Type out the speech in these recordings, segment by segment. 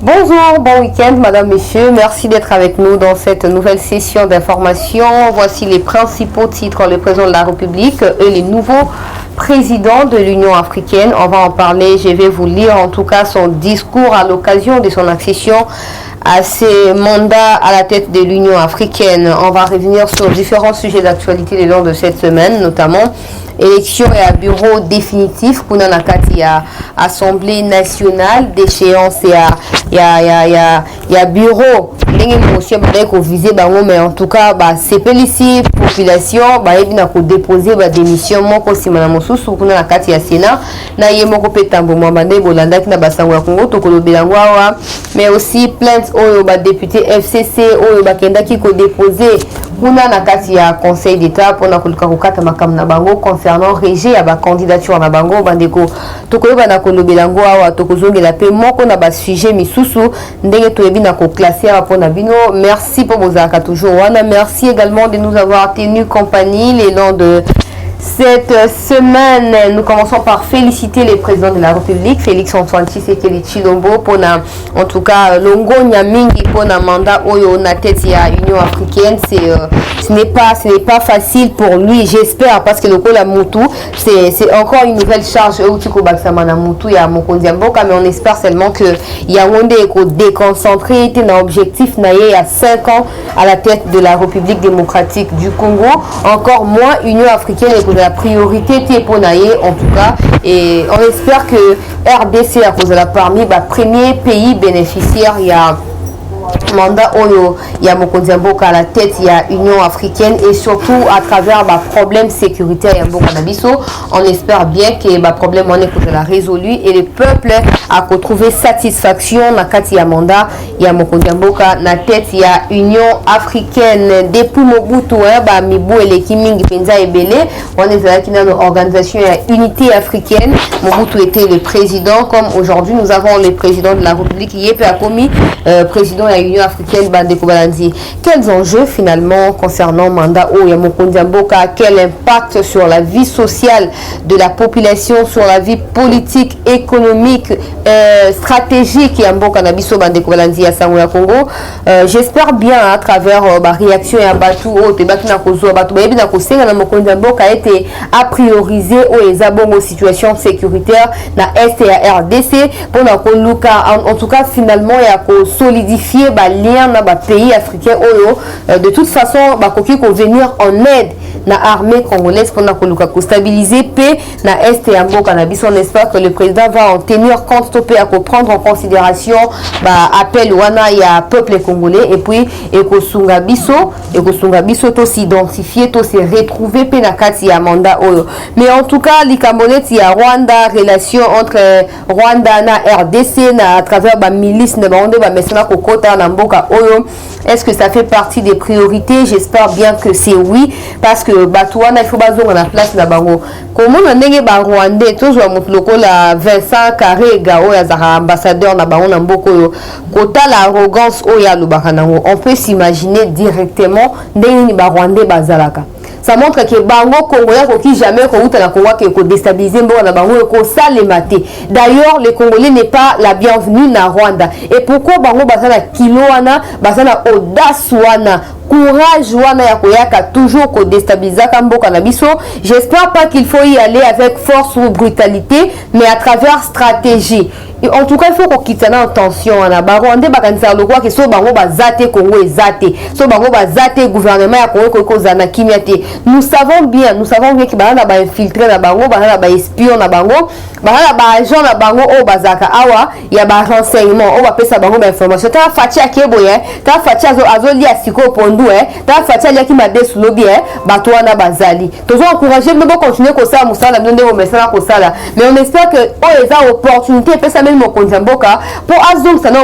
Bonjour, bon week-end, madame, messieurs. Merci d'être avec nous dans cette nouvelle session d'information. Voici les principaux titres. Le président de la République et les nouveaux présidents de l'Union africaine. On va en parler. Je vais vous lire en tout cas son discours à l'occasion de son accession à ses mandats à la tête de l'Union africaine. On va revenir sur différents sujets d'actualité le long de cette semaine, notamment élection et à bureau définitif pour la Assemblée nationale d'échéance et à bureau mais en tout cas c'est ici population déposer démission moko sima na mosusu kuna na kati ya Sénat na ye moko petambo mwambande bolanda kina basango ya Congo tokolobela ngwawa mais aussi plainte oyo député FCC oyo bakendaki ko déposer kuna na kati ya Conseil d'État pour na koluka kokata makam na bango concernant rejet ya ba candidature na bango bandeko tokoloba na kolobela ngwawa tokozongela pe moko na ba sujet misusu ndenge toyebi na ko classer pour na bino. Merci pour vos actes toujours. Merci également de nous avoir tenu compagnie les longs de cette semaine. Nous commençons par féliciter les présidents de la République, Félix Antoine Tshisekedi Tshilombo pour en tout cas longo nyamingi pour na mandat oyo na tête ya Union africaine. Ce n'est pas facile pour lui, j'espère, parce que le coup la Moutou c'est encore une nouvelle charge au tiko baksama na Moutou ya Mokonzi Mboka, mais on espère seulement que Yaoundé est déconcentré était un objectif naïe à 5 ans à la tête de la République démocratique du Congo. Encore moins Union africaine est de la priorité Téponaye en tout cas, et on espère que RDC à cause de la parmi premier pays bénéficiaire il y a mandat oyo ya Mokonzi Mboka à la tête il y a Union africaine, et surtout à travers problème sécuritaire ya Mboka na biso. On espère bien que problème on est pour la résolu et le peuple a retrouvé satisfaction na kati ya mandat ya Mokonzi Mboka na tête il y a Union africaine depuis Mobutu mibu eleki mingi penza ebele on est là qui dans organisation ya unité africaine. Mobutu était le président, comme aujourd'hui nous avons le président de la République Yepé Akomi président de l'Union africaine Bandeko Balandi. Quels enjeux finalement concernant mandat ya Mokonzi Mboka? Quel impact sur la vie sociale de la population, sur la vie politique, économique, stratégique ya Mboka na biso Bandeko Balandi ya Sango ya Congo? J'espère bien à travers réaction ya batu o te batu na kozo batu ba na kosenga na Mokonzi Mboka été à prioriser o ezabongo situation sécuritaire na est et RDC pour na koluka en tout cas finalement ya ko solidifier lien na pays africain oyo de toute façon koki ko venir en aide na armée congolaise pour na koluka ko stabiliser paix na est et Mboka na biso. On espère que le président va en tenir compte topé à prendre en considération appel wana ya peuple congolais et puis ekosunga biso to s'identifier to se retrouver pe na kati ya mandat oyo. Mais en tout cas likamboleti ya Rwanda, relation entre Rwanda na RDC na à travers milice na bande mesana kokota na Mboka oyo, est-ce que ça fait partie des priorités? J'espère bien que c'est oui, parce que Batouana il faut bazonga na place na bango comment on ndenge ba Rwandais toujours mutloko la Vincent Karega oyo azara ambassadeur na bango na Mboka oyo kota l'arrogance oyo lubaka nango, on peut s'imaginer directement ndenge ba Rwandais bazalaka. Ça montre que bango congolais qui jamais ko na Congo ko déstabiliser Mboka na bango ko salemate. D'ailleurs le Congolais n'est pas la bienvenue na Rwanda. Et pourquoi bango basana kilo wana basana audace wana courage wana ya koyaka toujours ko déstabiliser Mboka na biso? J'espère pas qu'il faut y aller avec force ou brutalité, mais à travers stratégie. Et en tout cas il faut qu'on quitte en tension na Rwanda bakanisa le quoi que so bango bazate Congo ezate so bango bazate gouvernement ya Congo ko zana kimiate. Nous savons bien que bana ba infiltrer na bango bana ba espion na bango bana ba agent na bango o bazaka awa ya ba renseignement o ba pesa bango ba information ta fatia keboye ta fatia azo lia siko pondu ta fatia lia ki madesu lobi bato wana bazali tozo encourager nous continuer ko ça musala ndende o mesana ko sala, mais on espère que o eza opportunité pesa Mokonzi Mboka pour azum sana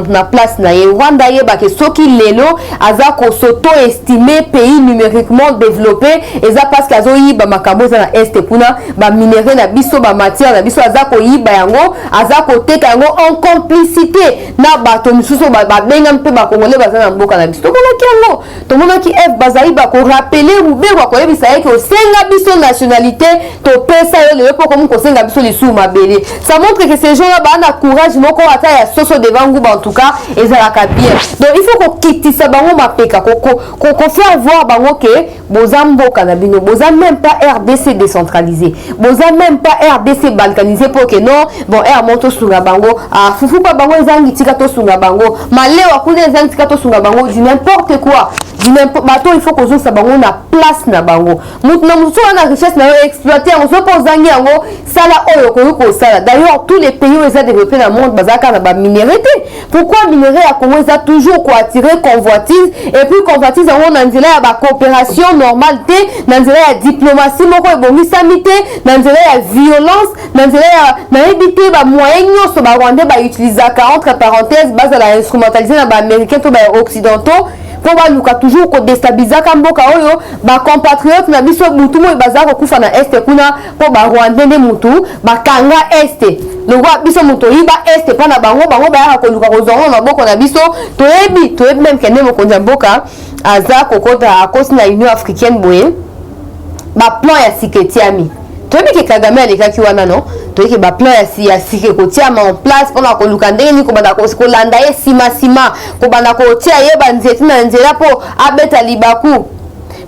na place na ye Rwanda ye ba ke soki lelo aza ko s'auto-estimer pays numériquement développé eza parce que azo yiba makambo za na est kuna ba minerai na biso ba matière na biso aza ko yiba yango aza ko teka yango en complicité na bato misusu ba benga mpe ba congolais baza na Mboka na biso. Donc kiango to mona ki F bazali ba ko rappeler ou be ko yebisa ye que senga biso nationalité to pesa yo le po comme ko senga biso li sou mabele. Ça montre que ces gens là ba na courage moko ata ya soso devant Ngouba en tout cas ezalaka bien. Donc il faut ko kitisa bango mapeka ko faire voir bango que bozamboka na bino bozam même pas RDC décentralisé. Bozam même pas RDC balkanisé pour que non bon air monto sunga bango a fufu pa bango ezangi tika to sunga bango malewa kuna ezangi tika to sunga bango du n'importe quoi du n'importe bato il faut que zo sa bango na place na bango mutu na mutu na richesse na exploiter on se pose zangi yango sala oyo ko sala. D'ailleurs tous les pays où ils ont développé dans le monde bazaka na ba minéralité. Pourquoi minerai à Congo ça toujours quoi attirer convoitise et puis convoitise on a nzela ya ba coopération normalité na nzela ya diplomatie moko ebongisa mité na nzela ya violence na nzela ya na ebité ba moyen nyonso ba rwandais ba utilisaka entre parenthèses base à la instrumentaliser na ba américains to ba occidentaux pour baluka toujours ko déstabiliser kamboka oyo ba compatriotes na biso mutu mo bazaka kufa na est kuna po ba rwandais ne mutu ba kanga est le roi biso mutu iba est pa na bango ba ko luka ko zongo na boko na biso to ebi même kende mo konja mboka aza kokota akosi na Union africaine boye ba plan ya siketiami toyebi ke Kagame alekaki wana no toyebi ke ba plan ya sike kotiama en place mpona koluka ndenge nini kobanda kolanda ye sima kobanda kotia ye banzete na nzela mpo abeta libaku.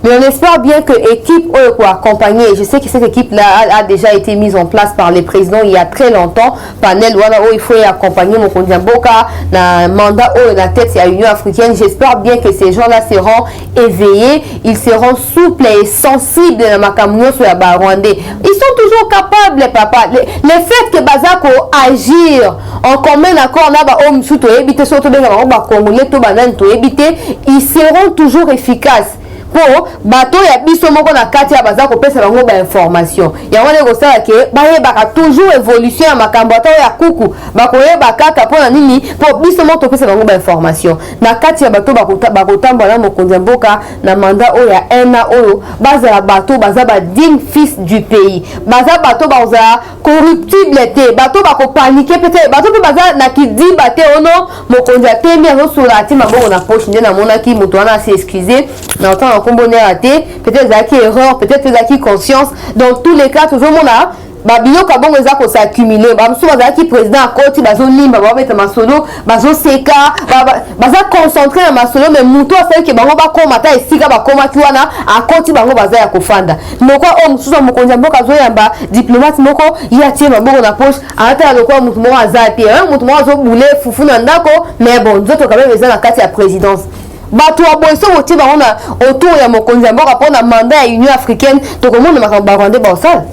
Mais on espère bien que l'équipe peut accompagner. Je sais que cette équipe-là a déjà été mise en place par les présidents il y a très longtemps. Panel, voilà, il faut accompagner Mokonzi Mboka, dans mandat dans la tête, il y a l'Union africaine. J'espère bien que ces gens-là seront éveillés, ils seront souples et sensibles dans la Makamouno sur la Rwandais. Ils sont toujours capables, papa. Le fait que Bazako agir en commun accord, ils seront toujours efficaces. Pour bateau ya biso moko na kati ya baza ko pesa bango ba information ya wana ko sala ke ba yeba toujours évolution ya makambo ata ya kuku ba ko yeba kaka pona nini pour biso moko pesa bango ba information na kati ya bateau ba ko tambola Mokonzi Mboka na mandat o ya ena oyo baza ya bateau baza ba digne fils du pays baza bateau baza corruptible te bateau ba ko paniquer peut-être bateau pe baza na ki di bate ono Mokonzi atemi azo sura ti maboko na poche ndena mona ki mutu wana se excuser na autant combiné raté, peut-être zaki erreur, peut-être zaki conscience. Dans tous les cas, toujours mon a, babino kabongo zako s'accumuler. Bamsou bazaki président à côté, bazo limba, bazo mettre ma solo, bazo seka, bazo concentré dans ma solo, mais mouto c'est que bango ba koma ta esika ba koma kiwana à côté bango baza ya kofanda. Moko o msusa Mokonzi Mboka zo yamba diplomate moko yatie maboko na poche, ata lokwa mutu mo azati, mutu mo azo boule fufu na ndako, mais bon, nzoto quand même na kati ya présidence. Bato wa boiso wote ba ona autour ya Mokonzi Mboka pona mandat ya Union africaine to komona makamba rwandais ba osala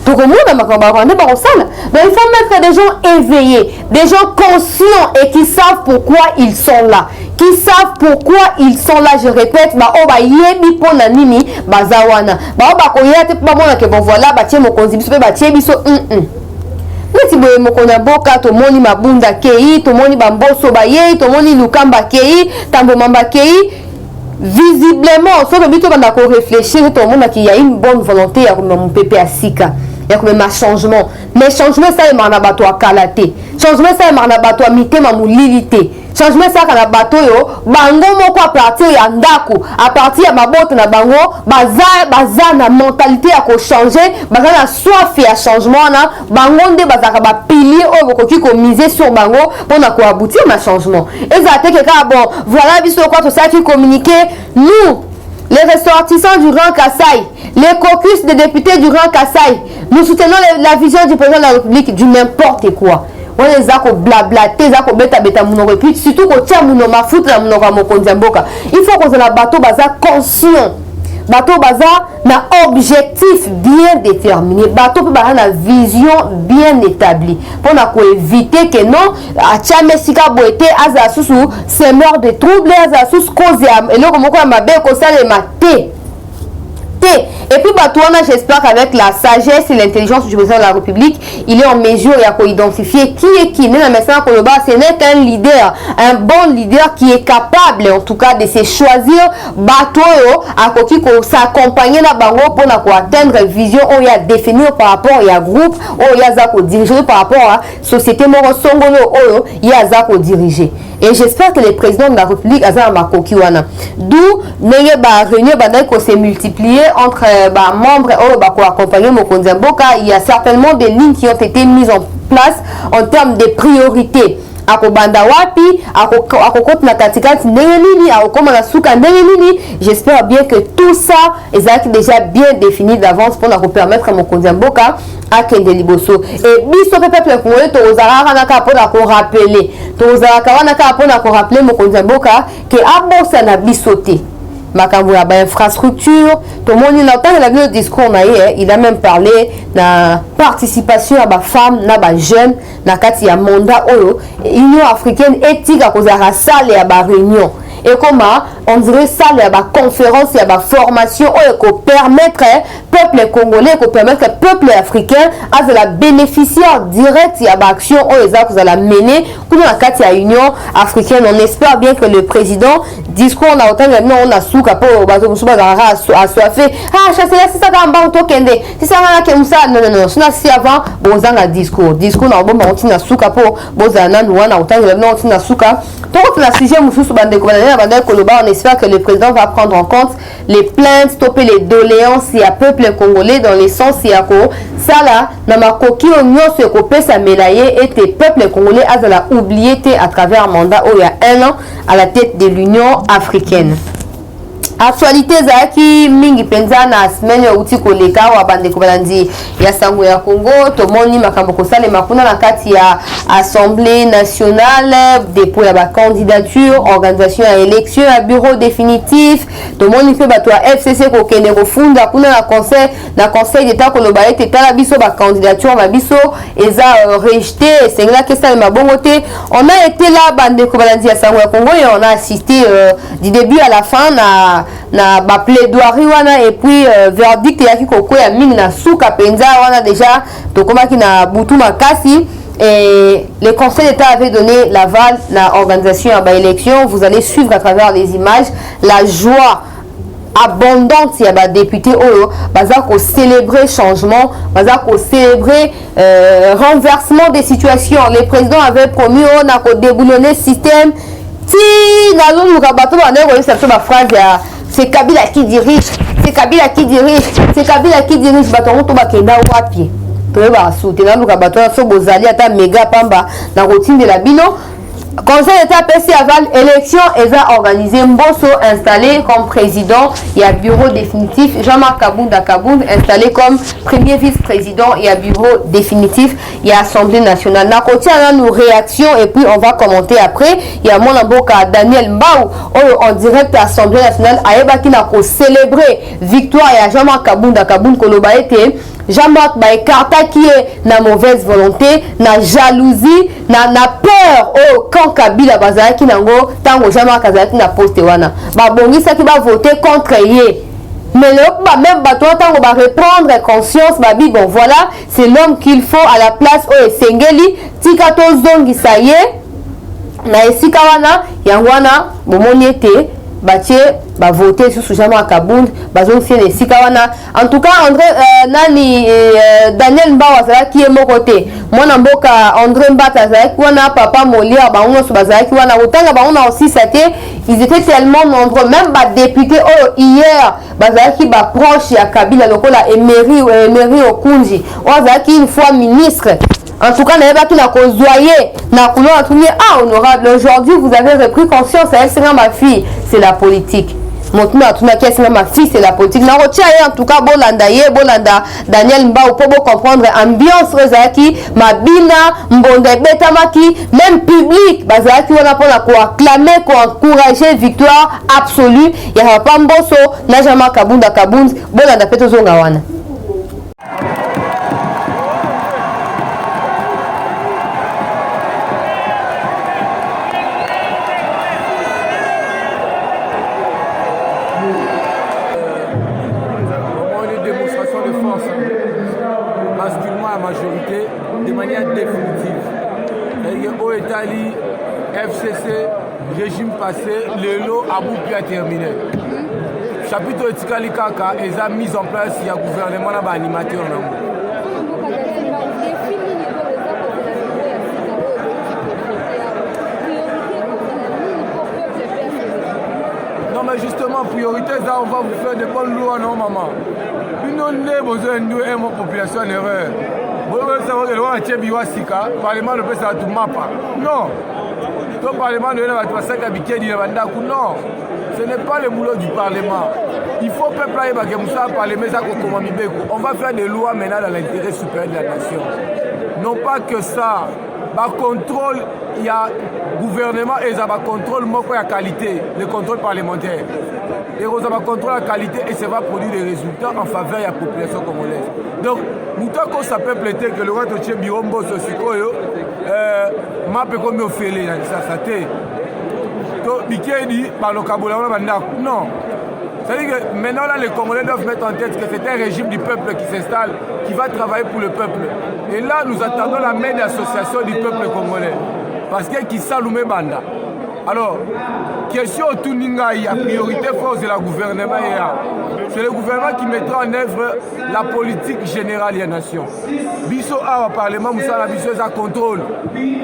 to komona makamba rwandais ba osala. Donc il faut mettre des gens éveillés, des gens conscients et qui savent pourquoi ils sont là, qui savent pourquoi ils sont là. Je répète ba o ba yebi pona nini bazawana ba o ba ko yete pa mona ke bon voilà ba tie Mokonzi biso pe ba tie biso neti boye Mokonzi Mboka to moni mabunda kei to moni bamboso baye to moni lukamba kei tambo mamba kei visiblement so bito banda ko réfléchir to mona ki y a une bonne volonté ya ko mpepe asika ya ko ma changement mais changement ça emana bato akalate changement ça emana bato mitema mulilité changement ça kana bato yo bango moko a partir ya ndaku a partir ya maboto na bango baza na mentalité ya ko changer baza na soif ya changement na bango nde bazaka ba pilier oyo bokoki ko miser sur bango pona ko aboutir na changement ezate ke ka bon voilà biso quoi tout ça qui communiquer nous les ressortissants du Grand Kassai, les caucus des députés du Grand Kassai, nous soutenons la vision du président de la République du n'importe quoi. On les a blablaté, zako beta mounoko, et puis surtout qu'on tient mounoko, ma fout la mounoko à Mokonzi Mboka. Il faut qu'on ait la bateau baza conscient. Bateau baza na objectif bien déterminé. Bateau baza na vision bien établie. Pour éviter que non, à Tchamesika boete, aza sous semeur de troubles, aza sous cause et là comme quoi ma belle ça les maté. Et puis Batouana, j'espère qu'avec la sagesse et l'intelligence du président de la République, il est en mesure d'identifier qui est qui. Ce n'est qu'un leader, un bon leader qui est capable en tout cas de se choisir Batouyo à côté pour s'accompagner dans Bango pour atteindre la vision où il y a définir par rapport à groupe où il y a diriger par rapport à société Moro Songolo où il y a diriger. Et j'espère que le président de la République a Makoki wana. D'où les réunions s'est multipliées entre membres qui accompagner Mokonzi Mboka. Il y a certainement des lignes qui ont été mises en place en termes de priorités. J'espère bien que tout ça est déjà bien défini d'avance pour nous permettre à Mokonzi Mboka à Kende Liboso. Et biso peuple congolais tozalaka naka pour rappeler Mokonzi Mboka que abosa na bisoté makambo ya infrastructure tout le monde il a vu le discours il a même parlé de la participation à femmes na jeunes na kati ya mandat oyo Union africaine éthique à cause de la salle et à réunion et comment on dirait ça il y a conférence il y a formation pour permettre peuple congolais pour permettre peuple africain à la bénéficiaire direct il y a action vous allez mener pour la carte à Union africaine. On espère bien que le président discours on a autant maintenant on a souka pour bateau assoiffé chasser là c'est ça dans banque kende c'est ça là que ça non si avant bozanga discours na bomba on tina souka pour bozana nous on a autant maintenant on tina souka donc la sujet mususu bande on espère que le président va prendre en compte les plaintes, stopper les doléances et à peuple congolais dans le sens et à quoi ça là na makoki onyo se kopé sa médaille et tes peuples congolais a la oublié à travers un mandat où il y a 1 an à la tête de l'Union africaine. Actualité zaki mingi penza na semaine ya uti koleka wa bande kobalandi ya sango ya Congo tomoni makambo kosale makuna na kati ya Assemblée nationale dépôt ya ba candidature organisation ya élection ya bureau définitif tomoni pe bato ya FCC ko kende ko funda kuna na conseil d'état ko loba ete tala biso ba candidature ba biso eza rejeté sengla que ça mabongote on a été là bande kobalandi ya sango ya Congo et on a assisté du début à la fin na ba plaidoirie wana et puis verdict ya kiko ya mingi na suka penza wana déjà tokomaki na butu makasi et le conseil d'état avait donné l'aval na organisation à ba élection. Vous allez suivre à travers les images la joie abondante il y a ba député baza ko célébrer changement baza ko célébrer renversement des situations. Le président avait promis on a ko déboulonner système si nazo lukabato ba ndeko ça ba phrase ya c'est Kabila qui dirige, c'est Kabila qui dirige, c'est Kabila qui dirige. Baton to bakenda wapi. To ba soutenir luka bato so bozali ata méga pamba na routine de la bino. Conseil d'état PC aval élection est organisé Mbosso installé comme président et à bureau définitif Jean-Marc Kabunda installé comme premier vice-président et à bureau définitif et à Assemblée nationale. Na côté on a nos réactions et puis on va commenter après. Il y a mon amboka Daniel Mbao en direct à Assemblée nationale ayeba qui n'a ko célébrer victoire et à Jean-Marc Kabunda koloba été Jean-Marc Baekarta qui est na mauvaise volonté, na jalousie, na peur quand Kabila bazaki nango tango Jean-Marc azaki na poste wana. Ba bongisa ki ba voter contre yé. Mais le même bateau tango ba reprendre conscience ba bi bon voilà, c'est l'homme qu'il faut à la place Sengeli tikato zongi ça y est. Na esika wana yangwana bomoni ete batie ba voter sur Jean-Marc Kabunda bazon fier les sikawana en tout cas André Daniel Mbawa ça qui est mon côté moi na mboka André Mbata ça wana papa Molia ba on so bazaki wana otanga ba on a aussi ça ils étaient tellement nombreux même ba député hier bazaki ba proche ya Kabila lokola Emery Okunji ozaki une fois ministre. En tout cas, n'avez pas qui n'a qu'auzoyé, n'a couleur honorable. Aujourd'hui, vous avez repris conscience. Elle sera ma fille, c'est la politique. Maintenant, tout ma ma fille, c'est la politique. N'a en tout cas, Bolanda, Daniel Mbao, pour comprendre ambiance Rezaki, Mabina, Mbonde Betamaki, même public, Bazaki, on a pour acclamer, pour encourager victoire absolue. Il n'y a pas Mbosso, Najama Kabunda, Bolanda Petozongawana. FCC, régime passé, le lot a beaucoup terminé. Chapitre de Tikali Kaka, ils ont mis en place, il y a gouvernement animateur. Non mais justement, priorité, ça, on va vous faire des bonnes lois, non maman. Une besoin de population erreur. Vous voulez savoir que le roi a biwa sika, le parlement ne peut pas tout mappa. Non. Le parlement ne peut pas faire non. Ce n'est pas le boulot du parlement. Il faut que le peuple on va faire des lois maintenant dans l'intérêt supérieur de la nation. Non pas que ça. Par contrôle, il y a gouvernement et ça va contrôle la qualité, le contrôle parlementaire. Et ça va contrôler la qualité et ça va produire des résultats en faveur de la population congolaise. Donc, nous avons ça peut plaider que le roi de Birombo Sosikoyo m'a peu comme au félé, ça t'est. Donc, dit par le Kaboula, non. C'est-à-dire que maintenant, là, les Congolais doivent mettre en tête que c'est un régime du peuple qui s'installe, qui va travailler pour le peuple. Et là, nous attendons la main d'association du peuple congolais. Parce qu'il y a qui s'allume banda. Alors, question au Tuninga, il y a priorité force de la gouvernement. C'est le gouvernement qui mettra en œuvre la politique générale de la nation. Bisso a au Parlement, Moussa Bisso a contrôle.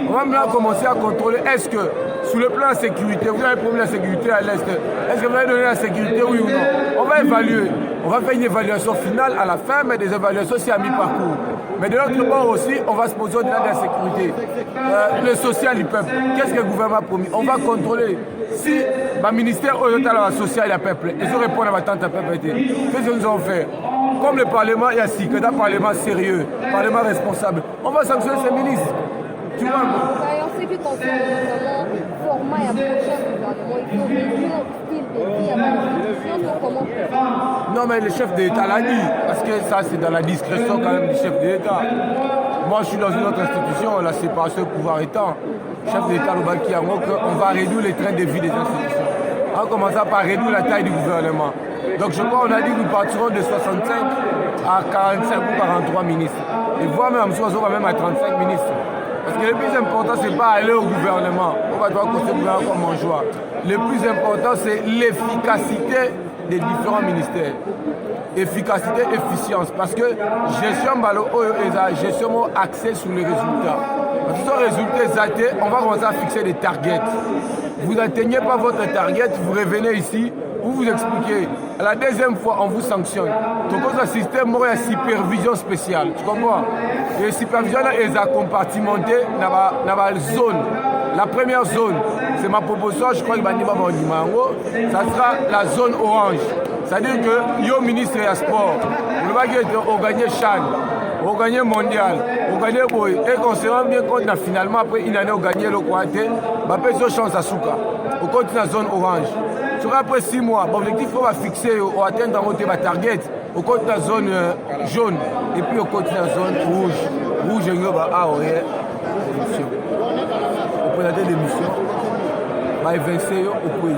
On va maintenant commencer à contrôler. Est-ce que, sous le plan de sécurité, vous avez un problème de sécurité à l'Est? Est-ce que vous allez donner la sécurité, oui ou non? On va évaluer. On va faire une évaluation finale à la fin, mais des évaluations aussi à mi-parcours. Mais de l'autre bord aussi, on va se poser au-delà de la sécurité. Le social du peuple, qu'est-ce que le gouvernement a promis? On va contrôler. Si le ministère au social du peuple, ils ont répondu à ma tante à peuple, qu'est-ce que nous allons faire? Comme le Parlement est assis, que un Parlement sérieux, un Parlement responsable, on va sanctionner ces ministres. Tu vois? On sait que quand on format et prochain gouvernement, il faut réduire le style de vie à l'institution, comment faire? Non, mais le chef de l'État l'a dit, parce que ça, c'est dans la discrétion quand même du chef de l'État. Moi, je suis dans une autre institution, la séparation pouvoir étant. Le chef de l'État, on va réduire les trains de vie des institutions. En commençant par réduire la taille du gouvernement. Donc, je crois qu'on a dit que nous partirons de 65 à 45 ou 43 ministres. Et voire même, on va même à 35 ministres. Parce que le plus important, ce n'est pas aller au gouvernement. On va devoir construire le gouvernement comme en joie. Le plus important, c'est l'efficacité des différents ministères. Efficacité, efficience. Parce que gestion balo et gestion axée sur les résultats. Quand ce sont les résultats, on va commencer à fixer des targets. Vous n'atteignez pas votre target, vous revenez ici, vous expliquez. À la deuxième fois, on vous sanctionne. Donc, on a un système de supervision spéciale. Tu comprends? Et la supervision est compartimentée dans la zone. La première zone, c'est ma proposition, je crois que ça sera la zone orange. C'est-à-dire que, yo ministre des Sports, on va gagner Chan, on va gagner Mondial, on va gagner Boy. Et qu'on se rend bien compte, finalement, après une année, on va gagner le Kouate, on va faire chance à Souka. On continue dans la zone orange. Après 6 mois, l'objectif qu'on va fixer, on va atteindre ma target, on continue dans la zone jaune, et puis on continue dans la zone rouge. Rouge, on va avoir on présenter des missions, on va évincer au pays.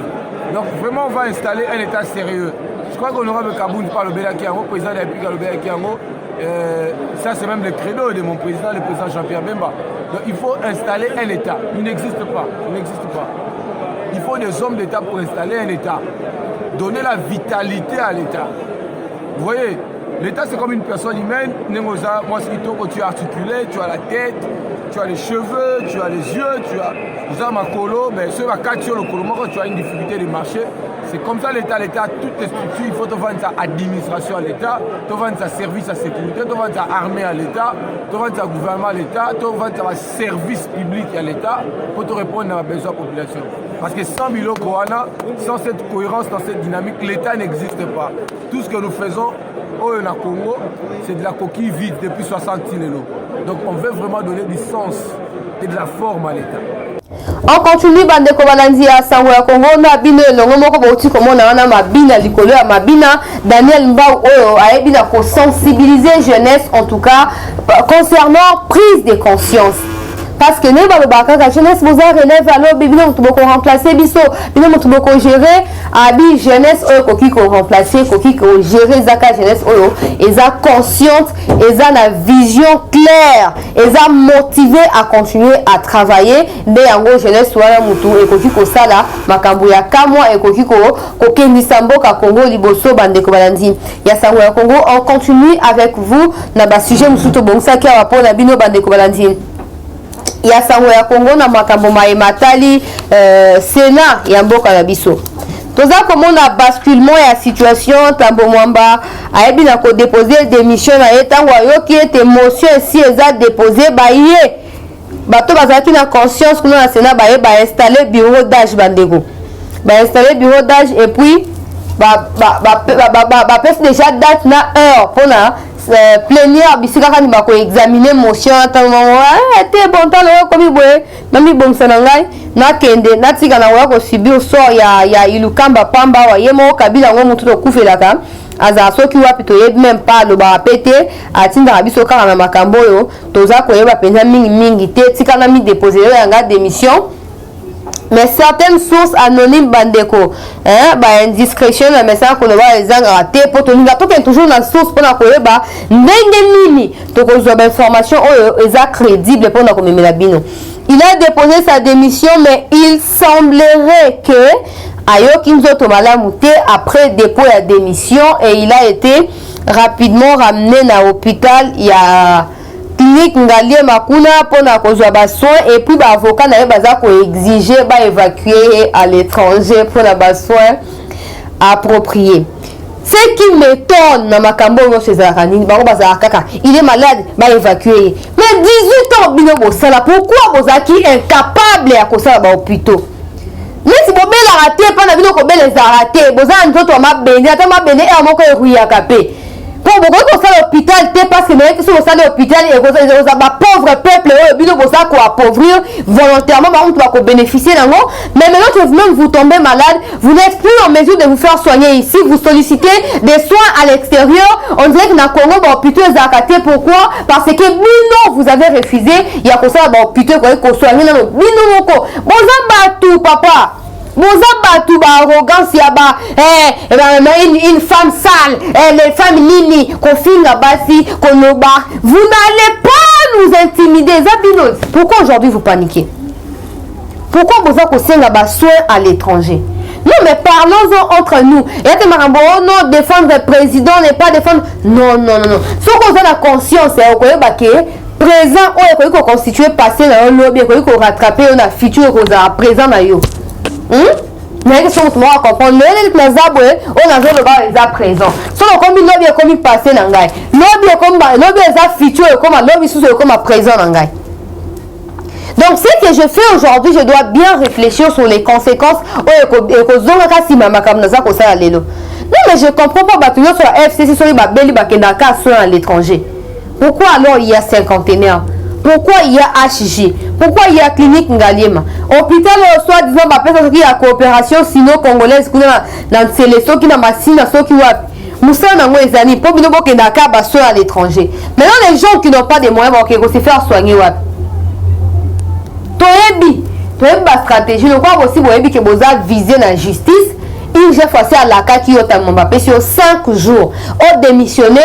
Donc vraiment, on va installer un État sérieux. Je crois qu'on aura le Kaboun par le Bélakiango, président de la République, le Bélakiango. Ça, c'est même le credo de mon président, le président Jean-Pierre Bemba. Donc il faut installer un État. Il n'existe pas. Il n'existe pas. Il faut des hommes d'État pour installer un État. Donner la vitalité à l'État. Vous voyez, l'État, c'est comme une personne humaine. Moi, ce qui tombe, tu es articulé, tu as la tête, tu as les cheveux, tu as les yeux, tu as ma colo, mais ce va sur le colo, quand tu as une difficulté de marcher, c'est comme ça l'État, toutes les structures, il faut te vendre sa administration à l'État, te vendre sa service à sécurité, te vendre sa armée à l'État, te vendre sa gouvernement à l'État, te vendre sa service public à l'État pour te répondre à besoin de la population. Parce que sans Bilo Koana, sans cette cohérence, dans cette dynamique, l'État n'existe pas. Tout ce que nous faisons au Congo, c'est de la coquille vide depuis 60 ans. Donc on veut vraiment donner du sens et de la forme à l'État. On continue bande kobalanzi ya sango ya Congo na bino longo moko bauti komona na mabina likolo ya mabina Daniel Mbao oyo ayebina ko sensibiliser jeunesse en tout cas concernant prise de conscience. parce que ne balobaka ka jeunesse boza relève alors bino mutu boko remplacer biso bino mutu boko gérer abi jeunesse oyo koki ko remplacer koki ko gérer zaka jeunesse oyo eza consciente eza na vision claire eza motivé à continuer à travailler nde yango jeunesse wana mutu ekoki ko sala makambo ya kamwa ekoki ko kokendisa mboka Congo liboso bandeko balandi ya sango ya Congo. On continue avec vous na ba sujet musuto bongisa kia wapo na bino bandeko balandi ya sango ya Congo na makambo matali Sénat ya mboka na biso. Toza komona basculement ya situation Tambo Mwamba ayebi na ko déposer démission na etango ayoki ete motion si eza déposer baye bato bazaki na conscience kuna na Sénat baye ba installer bureau d'âge bandeko ba installer bureau d'âge et puis ba pèse déjà date na heure pour na plénière bisika kani ba ko examiner motion tango te bon talo komi boye nami bongsa na ngai na kende na tika na wa ko subir so ya ilukamba pamba wa yemo kabila ngo mutu to kufelaka aza soki wapi to yeb même pas lo ba pété atinda biso kaka na makambo yo toza ko yeba penza mingi te tika na mi déposer ya nga démission. Mais certaines sources anonymes bandeko ba indiscrétion na message ko ba ezanga raté pour to ninga to ken toujours na source pour na ko yeba ndenge nini to ko zo ba information oyo eza crédible pour na ko memela bino. Il a déposé sa démission mais il semblerait que ayoki nzoto malamu te après dépôt la démission et il a été rapidement ramené na hôpital. Il y a clinique ngalie makuna pona kozwa ba soins et puis ba avocat na baza ko exiger ba évacuer à l'étranger pour la ba soins appropriés. Ce qui m'étonne na makambo yo César nini ba baza kaka il est malade ba évacuer mais 18 ans bino bo sala pourquoi bozaki incapable ya ko sala ba hôpitaux neti bobela raté pona bino ko bela raté boza nzoto ma bende ata ma bende e moko eruya kapé. Pour beaucoup de faire l'hôpital, parce que même si vous allez à l'hôpital et vous avez un pauvre peuple, vous allez appauvrir volontairement, vous allez bénéficier d'un mot. Mais maintenant que vous-même vous tombez malade, vous n'êtes plus en mesure de vous faire soigner ici. Vous sollicitez des soins à l'extérieur. On dirait que dans le Congo, l'hôpital est attaqué. Pourquoi? Parce que non, vous avez refusé. Il y a comme ça l'hôpital qu'on soigne. Bon, papa. Arrogance yaba une femme sale les femmes nini kofinga basi konoba vous n'allez pas nous intimider Zabino. Pourquoi aujourd'hui vous paniquez? Pourquoi vous avez kosenga ba soin à l'étranger? Non mais parlons-en entre nous. Et que marambo non défendre le président n'est pas défendre non ce qu'on a la conscience c'est que présent ou ko constituer passé dans le lobby ko rattraper on a futur ko za présent na yo. Mais que sont moi comprendre les plazabwe on a le bas est à présent so comme lobby comme passé na ngai lobby comme lobby est à futur comme lobby sous comme à présent na ngai. Donc ce que je fais aujourd'hui je dois bien réfléchir sur les conséquences ko zonga kasi mama comme naza ko sala lelo. Non mais je comprends pas batuyo sur la FCC sur les babeli bakenda ka soin à l'étranger. Pourquoi alors il y a cinquantenaire? Pourquoi il y a HG? Pourquoi il y a clinique Ngaliema? Hôpital soit disant ma personne qui a coopération sino-congolaise dans les ceux qui n'a machine ceux qui wa Moussa n'a moins amis pour bino boke naka ba soin à l'étranger. Maintenant les gens qui n'ont pas de moyens vont se faire soigner wa. Toyebi ba stratégie le quoi aussi boyebi que boza viser la justice. Il j'ai forcé à la cas qui a mon papier sur 5 jours. Au démissionné,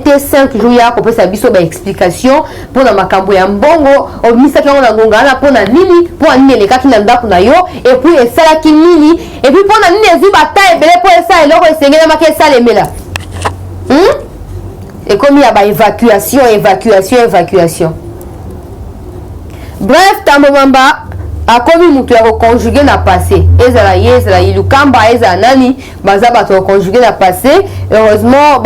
t'es 5 jours, il y a pour sa biso explication pour la makambo ya mbongo, au ministère qui a ngongana pour na nini, pour animer les cas qui n'ont pas yo, et puis et ça qui nini, et puis pour na nini bataille belé pour ça et l'autre c'est ngena maké ça les mela. Et comme il y a ba évacuation. Bref, Tambomamba a commis mutu ya conjugué na passé ezala ilukamba ezala nani baza bato conjugué na passé. Heureusement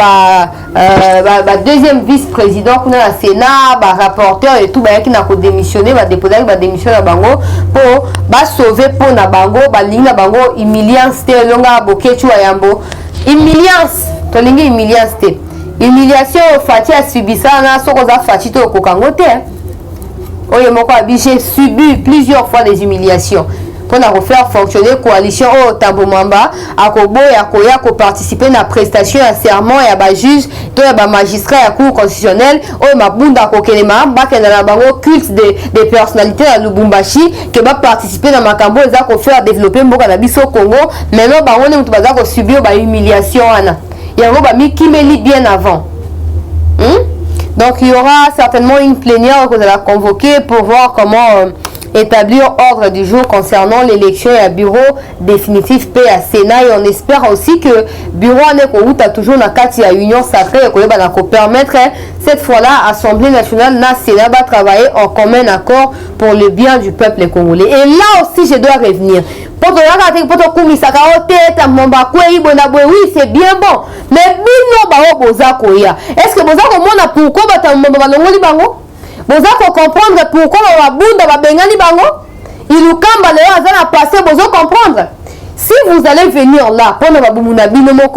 deuxième vice-président kuna na Sénat rapporteur et tout bayaki na ko démissionner déposer démission na bango pour sauver pour na bango balingi na bango humiliance te longa bokechu yambo humiliance to lingi humiliance te humiliation fati a subisa na soko za fati to kokango te. J'ai subi plusieurs fois des humiliations. pour refaire fonctionner coalition au Tambo Mwamba akobo ya koya ko participer na prestation ya serment ya ba juge to ya ba magistrat ya cour constitutionnelle o mabunda ko kelema ba kenda na bango culte des personnalités à Lubumbashi que ba participer na makambo za ko faire développer mboka na biso Congo maintenant bango ne mutu baza ko subir ba humiliation ana yango ba mi kimeli bien avant. Donc il y aura certainement une plénière que vous allez convoquer pour voir comment établir ordre du jour concernant l'élection et un bureau définitif paix à Sénat. Et on espère aussi que bureau a toujours na kati ya union sacrée et qu'on permettre cette fois-là Assemblée nationale na Sénat va travailler en commun accord pour le bien du peuple congolais. Et là aussi je dois revenir. Oui, c'est bien bon. Mais est-ce que vous avez pourquoi vous comprendre pourquoi comprendre. Si vous allez venir là,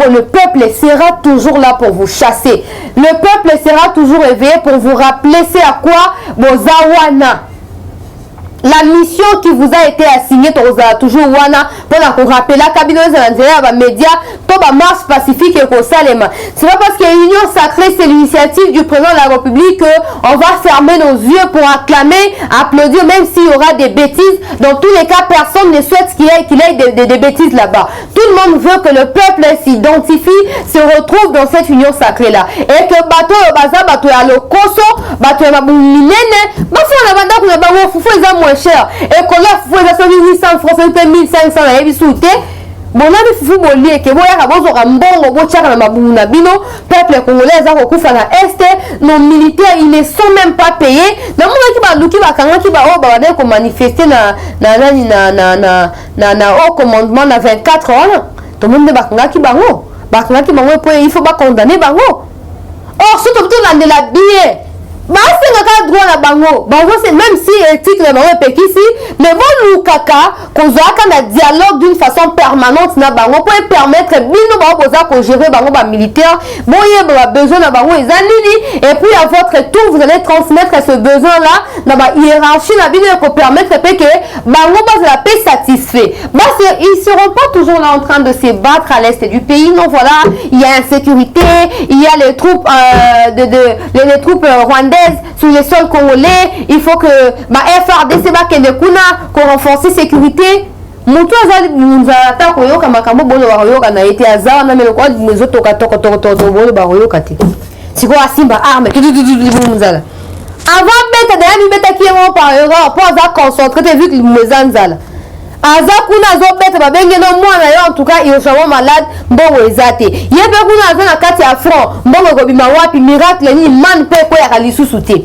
le peuple sera toujours là pour vous chasser. Le peuple sera toujours éveillé pour vous rappeler c'est à quoi Bozawana. La mission qui vous a été assignée toujours wana pour rappeler la cabinet des médias toba marche pacifique et Salema. C'est pas parce qu'il y a une union sacrée, c'est l'initiative du président de la République qu'on va fermer nos yeux pour acclamer, applaudir, même s'il y aura des bêtises. Dans tous les cas, personne ne souhaite qu'il y ait des bêtises là-bas. Tout le monde veut que le peuple s'identifie, se retrouve dans cette union sacrée là. Et que bateau bateau à le koso, bateau à minene, cher et qu'on a fait 800 francs 1500 et bisouté bon na fufu bolie ke boya ka bozo ka mbongo bo tchaka na mabumu na bino peuple congolais za ko kufa na est nos militaires ils ne sont même pas payés na mona ki ba luki ba kanga ki ba o ba de ko manifester na au commandement na 24 heures to monde ba kanga ki bango pour il faut pas condamner bango or surtout tout dans la billet. C'est droit na bango c'est même si éthique na bango pekisi mais bon lukaka kozaka na dialogue d'une façon permanente na bango pour permettre bino ba boza ko gérer bango ba militaire bon yeba besoin na bango ezanini et puis à votre tour vous allez transmettre ce besoin là na ba hiérarchie na bino pour permettre que bango ba la paix satisfait ils seront pas toujours là en train de se battre à l'est du pays non voilà il y a insécurité il y a les troupes les troupes rwandaises sur les sols congolais, il faut que FRDC qu'on renforce la sécurité. Mutu azali munzata koyoka makambo bolo ba koyoka na été azawa na melo kwa mwezo toka bolo ba koyoka te. Siko asimba arme munzala. Avant beta de ami beta qui est par erreur pour za concentrer te vu que mwezanzala. Aza kuna zo beta ba benge no mwana yo en tout cas il est malade mbongo ezate. Yebe kuna aza na kati ya front mbongo ko bima wapi miracle ni man pe ko ya kalisusu te.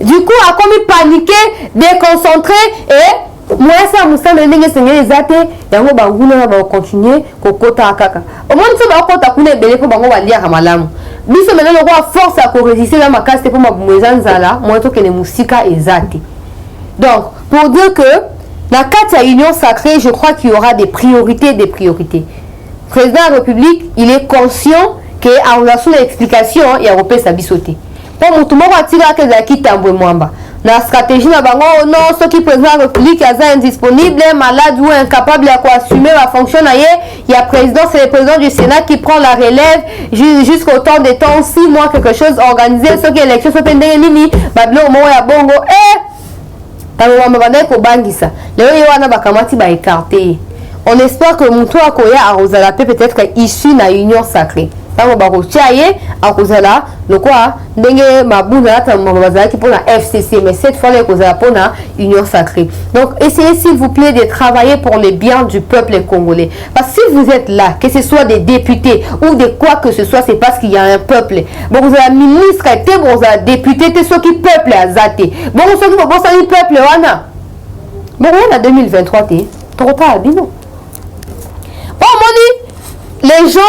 Du coup a comme paniqué, déconcentré et moi ça me semble ndenge sengeli ezate yango banguna ba continuer kokota kaka. Au moins ça ba kota kuna belé ko bango balia kamalamu. Biso maintenant ko force à résister na makasi pour mabumwezanzala moi to kene musika ezate. Donc pour dire que la carte à union sacrée, je crois qu'il y aura des priorités. Le président de la République, il est conscient qu'en relation à l'explication, il y a repéré sa bisoté. Pour tout le monde, il y a des qui tambour mwamba. La stratégie n'a pas non, ceux qui président de la République, ils sont indisponibles, malades ou incapables d'assumer la fonction. Il y a président, c'est le président du Sénat qui prend la relève jusqu'au temps des temps, 6 mois, quelque chose organisé. Ceux qui élections sont pendant mini, bablo au moment ya bongo. On espère que Moutou Akoya a Rosala peut-être issu de la union sacrée. Le quoi pour la FCC, mais cette fois pour la union sacrée. Donc essayez s'il vous plaît de travailler pour le bien du peuple congolais. Parce que si vous êtes là, que ce soit des députés ou de quoi que ce soit, c'est parce qu'il y a un peuple. Bon, vous avez un ministre, vous avez un député, c'est ce qui peuple a zaté. Bon, ceux qui vont le peuple, bon, on a 2023, trop tard, bino. Bon, les gens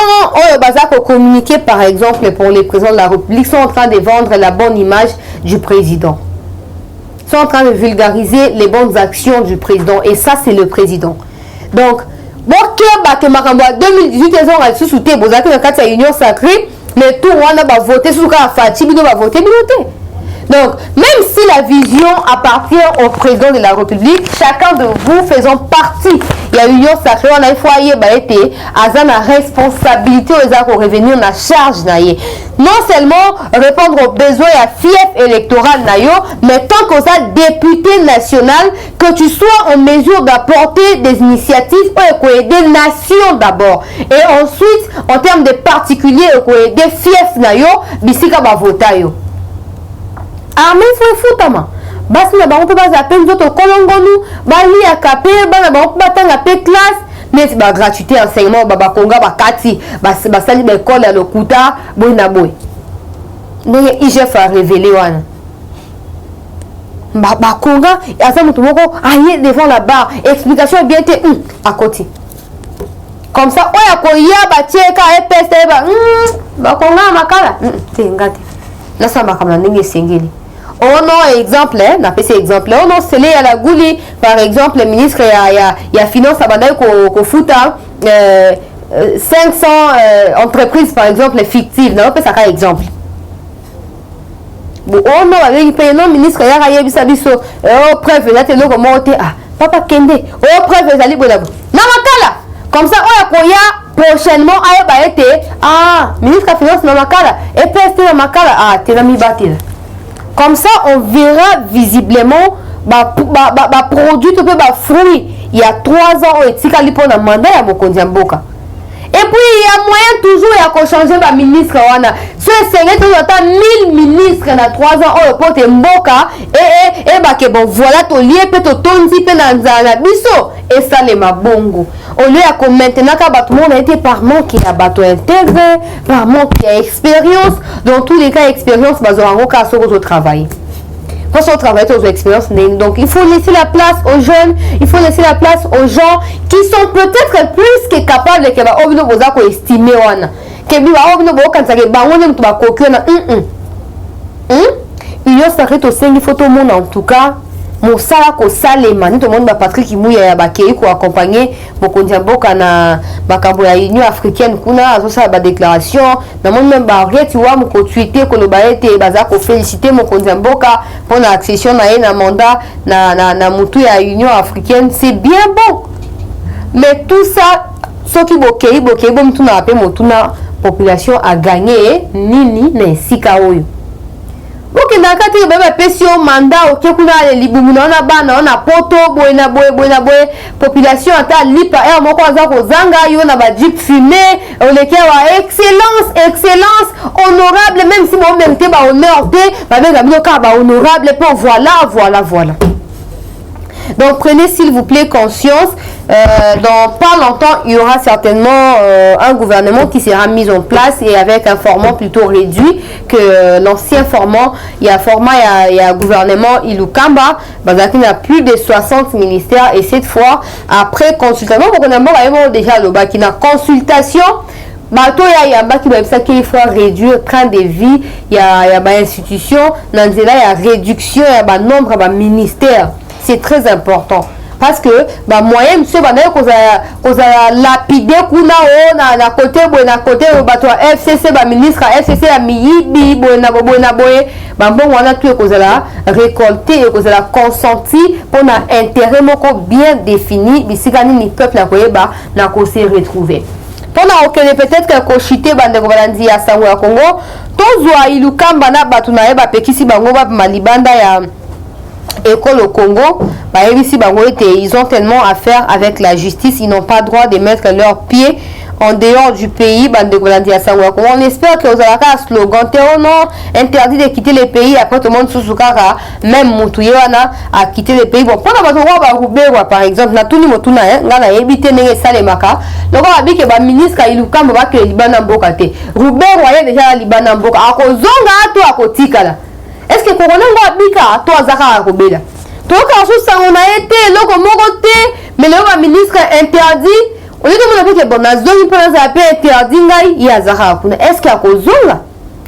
ont communiqué par exemple pour les présidents de la République sont en train de vendre la bonne image du président. Ils sont en train de vulgariser les bonnes actions du président. Et ça, c'est le président. Donc, bon, 2018, ils ont sous-souté, vous avez une union sacrée, mais tout le monde va voter, sous le cas, Fatih, va voter, Donc, même si la vision appartient au président de la République, chacun de vous faisant partie, il y a l'union sacrée, on a foyer, la responsabilité aux revenir na charge naie. Non seulement répondre aux besoins et à fief électoral naio, mais tant que ça député national, que tu sois en mesure d'apporter des initiatives pour aider les nations d'abord. Et ensuite, en termes de particuliers, pour aider fief naio, bisika ba votayo. Armée faut foutama. Basi na bango ba zapen zoto kolongonu, bali akapé, bana bango batanga pe classe. Mais ba gratuité enseignement baba konga ba kati ba sali ba école à lokuta boy na boy. Ndenge IGF a révélé wana. Ba konga asa mutu moko aye devant la barre, explication bien té à côté. Comme ça oya ko ya ba tieka EPS ba konga makala té ngati. Na samba kama ndenge sengeli. On a exemple, n'a pas ces exemples. On a scellé à la gouli, par exemple, le ministre il y a finance à Bandaï qu'on fout 500 entreprises, par exemple, fictives. Non, pas ça comme exemple. Bon, on a avec le ministre, il y a rien de ça. Oh, preuve, là, tu es là, comment tu ah, papa Kende. Oh, preuve, ça dit, bon, Namakala. Comme ça, on a prochainement, ministre de la finance, Namakala. Et PST, Namakala. Ah, tu es là, mi bâti. Comme ça, on verra visiblement produit, fruit. Il y a 3 ans, il y a un mandat à Mokondi Mboka. Et puis, il y a moyen toujours de changer de ministre. Ce c'est 1000 ministres dans 3 ans pour Mboka. Et bon, voilà, tu lié, tu tonzi, tu nanzana, biso. Et ça, les mabongo. Au lieu de maintenant, tout le monde a été par manque qui a bateau intégré, par manque qui a expérience. Dans tous les cas, expérience, au travail. Quand on travaille aux expériences, donc il faut laisser la place aux jeunes, il faut laisser la place aux gens qui sont peut-être plus que capables de estimer il s'arrête au sein, il faut tout le monde en tout cas. Mosala ko salema ni tout le monde ba Patrick Kimouya ya bakei ko accompagner Mokondi Mboka na makambo ya Union africaine kuna azosa ba déclaration na monde même ba rien tu vois mo ko tweeter ko loba ete baza ko féliciter Mokondi Mboka pour la accession na mandat na mutu ya Union africaine, c'est bien bon. Mais tout ça ce qui bokei bo mutu na ape motuna population a gagné nini na sika oyo. Ok, dans le cas de la pétion, mandat, ok, on a les libumuna, on a poto, boina, population, on a lipa, et on a zanga, on a jeep fumé, on a excellence, honorable, même si on mérite honneur, honorable, voilà. Donc prenez s'il vous plaît conscience, dans pas longtemps il y aura certainement un gouvernement qui sera mis en place et avec un format plutôt réduit que l'ancien format. Il y a gouvernement Ilukamba, il y a plus de 60 ministères et cette fois après consultation, déjà le qui n'a consultation. Il faut réduire le train de vie, il y a une institution, il y a réduction, il y a nombre de ministères. C'est très important parce que moyen monsieur qu'on a lapidé kuna na côté bato FCC ministre FCC la miyibi boena boye bon on a tout qu'on a récolté et qu'on a consenti pour un intérêt moko bien défini bisikani ni peuple na ko se retrouver pendant que peut-être que chité bande balandi ya sango ya Congo tozwa Ilukamba na bato na yeba pekisi bango ba malibanda ya école au Congo, ils ont tellement à faire avec la justice, ils n'ont pas le droit de mettre leurs pieds en dehors du pays. On espère que vous avez un slogan interdit de quitter le pays. Après tout le monde sous Soukara, même Moutouyewana a quitté le pays. Bon, pendant par exemple, na tout le monde a évité de Salemaka. Donc on a dit que le ministre Ilukamba va que le Liban a bokate. Roubaix voyait déjà le Liban a bokate. A kozonga to a kotikala. Est-ce que Corona va bika toi Zaka Robela? Toi quand on a été logo mogote, mais le ministre interdit. On dit que bon na zone pour ça peut interdit ngai ya Zaka. Est-ce qu'il y a kozonga?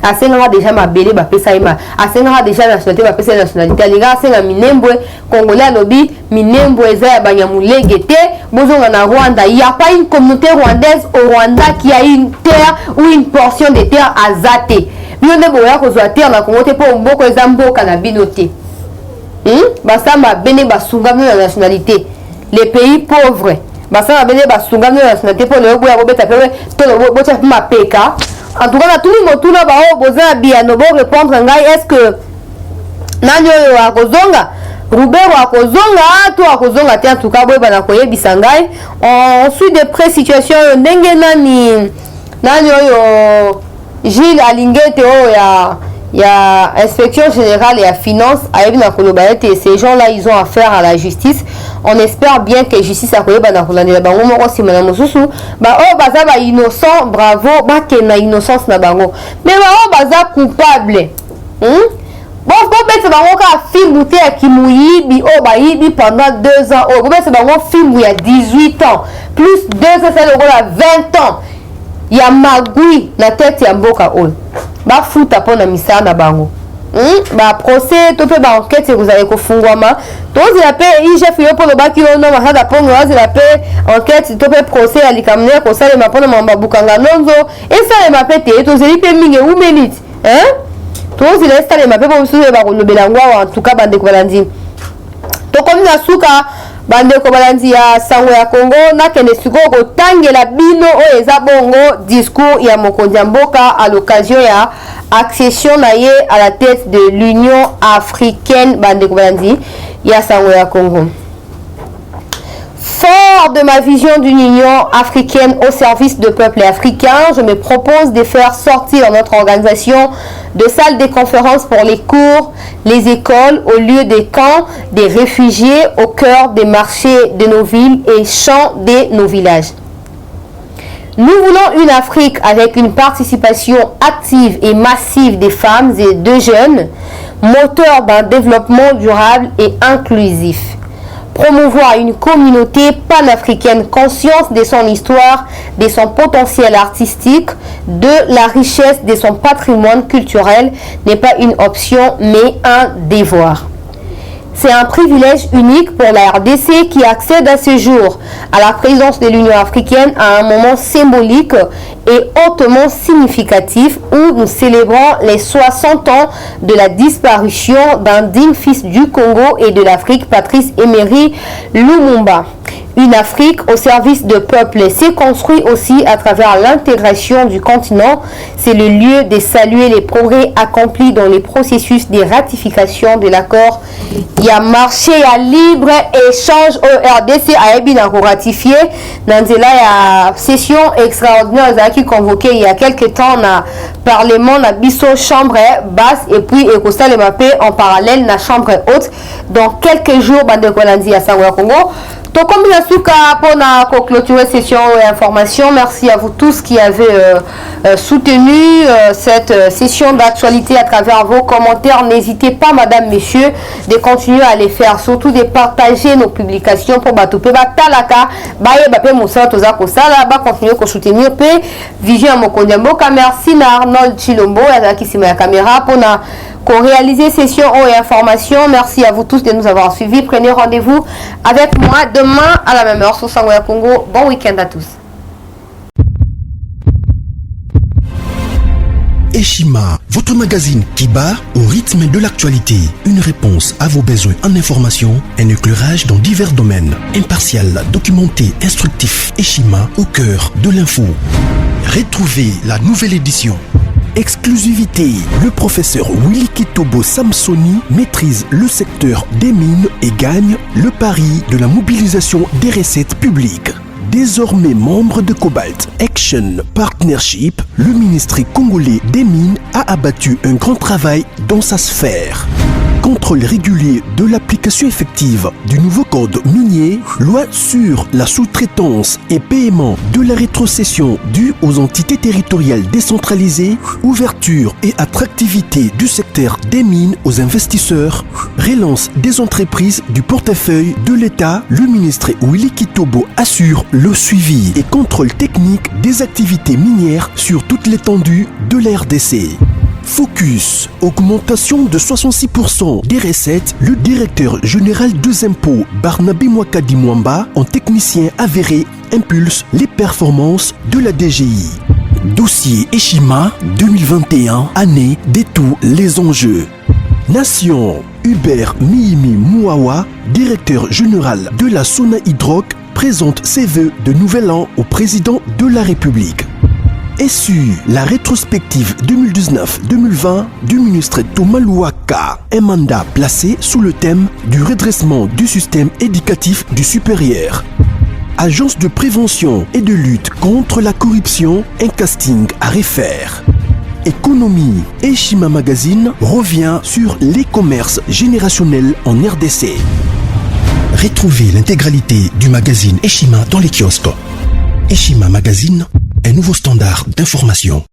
Asenga déjà ma belé ba pesa ima. Asenga déjà nationalité ba pesa nationalité. Linga asenga minembwe congolais lobi minembwe za banyamulege te. Bozonga na Rwanda, il y a pas une communauté rwandaise au Rwanda qui a une terre ou une portion de terre à Zate. bino nde boya kozwa terre na Congo te mpo mboka eza mboka na bino te. Basama bene basunga bino na nationalité. Les pays pauvres basama bene basunga bino na nationalité mpo lelo boya bobeta pe to botia pe mapeka. En tout cas na tuli motuna bao boza biano bo répondre ngai est-ce que nani oyo akozonga Roubert akozonga to akozonga te en tout cas boye bana koyebisa ngai. On suit de près situation ndenge nani oyo Gilles Alingete il y a inspection générale et à finance ces gens là ils ont affaire à la justice. On espère bien que justice a innocent bravo na innocence na bango mais baza coupable bon c'est bango ka film te akimuyibi bayibi pendant 2 ans c'est bango film il y a 18 ans plus 2 ans c'est le 20 ans. Il y a magui la tête ya mboka oyo ba futa pona misana na bango procès to pe ba enquête vous allez kofungwama to zela pe IGF yo pona ba ki ono mahada pongo zela pe enquête to pe procès ya likamne ko sale mapona mamba bukanga nonzo et ça le mapete to zeli pe minge ou melite to zela sale mape po musu ba ko lobela ngwa en tout cas bande ko balandi to komi na suka bande ko balandi ya sango ya Congo na kende siko ko tangela bino o eza bongo discours ya mokonzi ya mboka à l'occasion ya accession na ye à la tête de l'Union africaine bande ko balandi ya sango ya Congo. Fort de ma vision d'une Union africaine au service de peuples africains, je me propose de faire sortir notre organisation de salles de conférences pour les cours, les écoles, au lieu des camps des réfugiés, au cœur des marchés de nos villes et champs de nos villages. Nous voulons une Afrique avec une participation active et massive des femmes et de jeunes, moteur d'un développement durable et inclusif. Promouvoir une communauté panafricaine consciente de son histoire, de son potentiel artistique, de la richesse de son patrimoine culturel n'est pas une option mais un devoir. C'est un privilège unique pour la RDC qui accède à ce jour à la présidence de l'Union africaine à un moment symbolique et hautement significatif où nous célébrons les 60 ans de la disparition d'un digne fils du Congo et de l'Afrique, Patrice Emery Lumumba. Une Afrique au service de peuples s'est construit aussi à travers l'intégration du continent. C'est le lieu de saluer les progrès accomplis dans les processus de ratification de l'accord. Il y a marché, il y a libre échange au RDC à Ebina pour ratifier. Dans la session extraordinaire qui convoquée il y a quelques temps na parlement na biso chambre basse et puis Ekosa le mappé en parallèle na chambre haute. Dans quelques jours bande Kolandi à Sangoya Congo. Donc, comme il y a pour clôturer session et information, merci à vous tous qui avez soutenu cette session d'actualité à travers vos commentaires. N'hésitez pas, madame, messieurs, de continuer à les faire, surtout de partager nos publications pour Batoupe Batalaka, Baye Bapé Moussa Toza Kosala, continuer à soutenir Vision Mokondemboka. Merci à Arnold Chilombo, qui est la caméra pour réaliser session et information. Merci à vous tous de nous avoir suivis. Prenez rendez-vous avec moi demain à la même heure sur Sangoya Congo. Bon week-end à tous. Eshima, votre magazine qui bat au rythme de l'actualité. Une réponse à vos besoins en information, un éclairage dans divers domaines. Impartial, documenté, instructif. Eshima au cœur de l'info. Retrouvez la nouvelle édition. Exclusivité, le professeur Willy Kitobo Samsoni maîtrise le secteur des mines et gagne le pari de la mobilisation des recettes publiques. Désormais membre de Cobalt Action Partnership, le ministère congolais des mines a abattu un grand travail dans sa sphère. Contrôle régulier de l'application effective du nouveau code minier, loi sur la sous-traitance et paiement de la rétrocession due aux entités territoriales décentralisées, ouverture et attractivité du secteur des mines aux investisseurs, relance des entreprises du portefeuille de l'État, le ministre Willy Kitobo assure le suivi et contrôle technique des activités minières sur toute l'étendue de la RDC. Focus, augmentation de 66% des recettes, le directeur général des impôts Barnabé Mwakadi Mwamba, en technicien avéré, impulse les performances de la DGI. Dossier Eshima 2021, année de tous les enjeux. Nation, Hubert Mihimi Mouawa, directeur général de la Sona Hydroc, présente ses vœux de nouvel an au président de la République. Et sur la rétrospective 2019-2020 du ministre Thomas Louaka, un mandat placé sous le thème du redressement du système éducatif du supérieur. Agence de prévention et de lutte contre la corruption, un casting à refaire. Économie, Eshima Magazine revient sur les commerces générationnels en RDC. Retrouvez l'intégralité du magazine Eshima dans les kiosques. Eshima Magazine, un nouveau standard d'information.